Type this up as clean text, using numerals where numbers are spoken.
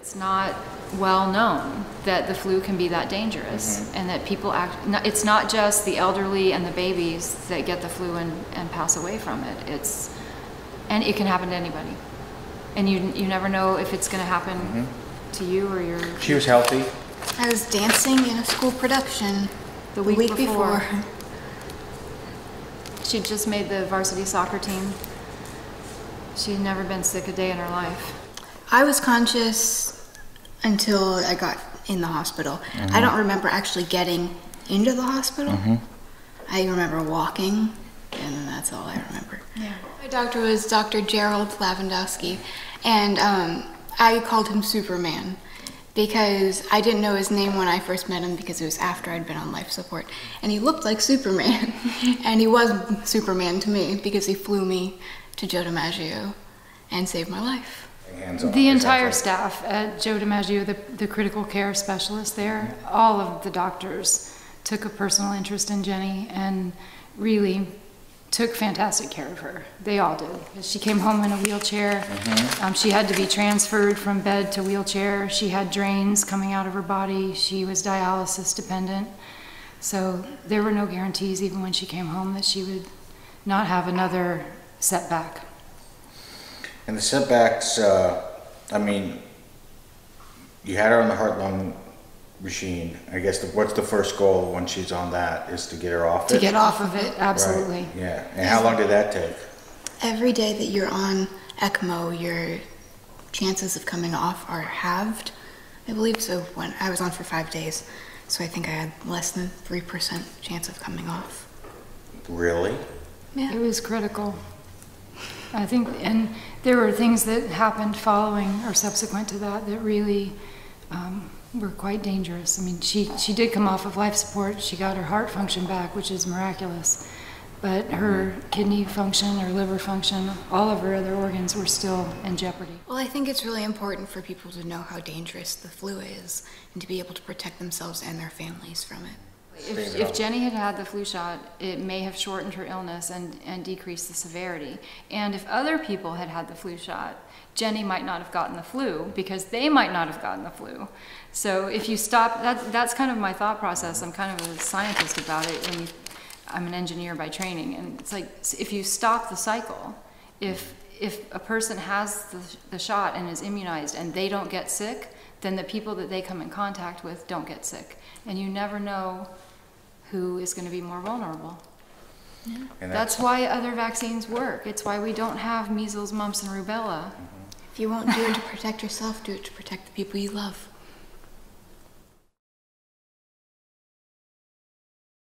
It's not well known that the flu can be that dangerous, and that people it's not just the elderly and the babies that get the flu and pass away from it. And it can happen to anybody. And you never know if it's going to happen to you or your... She was healthy? I was dancing in a school production the week before. She just made the varsity soccer team. She'd never been sick a day in her life. I was conscious until I got in the hospital. I don't remember actually getting into the hospital. I remember walking, and that's all I remember. Yeah. My doctor was Dr. Gerald Lavandowski, and I called him Superman because I didn't know his name when I first met him because it was after I'd been on life support. And he looked like Superman, and he was Superman to me because he flew me to Joe DiMaggio and saved my life. The entire staff at Joe DiMaggio, the critical care specialist there, all of the doctors took a personal interest in Jenny and really took fantastic care of her. They all did. She came home in a wheelchair. She had to be transferred from bed to wheelchair. She had drains coming out of her body. She was dialysis dependent. So there were no guarantees even when she came home that she would not have another setback. And the setbacks, I mean, you had her on the heart-lung machine. I guess what's the first goal when she's on that is to get her off it? To get off of it, absolutely. Right. Yeah. And how long did that take? Every day that you're on ECMO, your chances of coming off are halved, I believe. So when I was on for 5 days, so I think I had less than 3% chance of coming off. Really? Yeah. It was critical. I think, and there were things that happened following or subsequent to that that really were quite dangerous. I mean, she did come off of life support. She got her heart function back, which is miraculous. But her kidney function, her liver function, all of her other organs were still in jeopardy. Well, I think it's really important for people to know how dangerous the flu is and to be able to protect themselves and their families from it. If Jenny had had the flu shot, it may have shortened her illness and decreased the severity. And if other people had had the flu shot, Jenny might not have gotten the flu because they might not have gotten the flu. So if you stop, that's kind of my thought process. I'm kind of a scientist about it. I'm an engineer by training, and it's like if you stop the cycle, if a person has the shot and is immunized and they don't get sick, then the people that they come in contact with don't get sick. And you never know who is going to be more vulnerable. Yeah. That's why other vaccines work. It's why we don't have measles, mumps, and rubella. If you won't do it to protect yourself, do it to protect the people you love.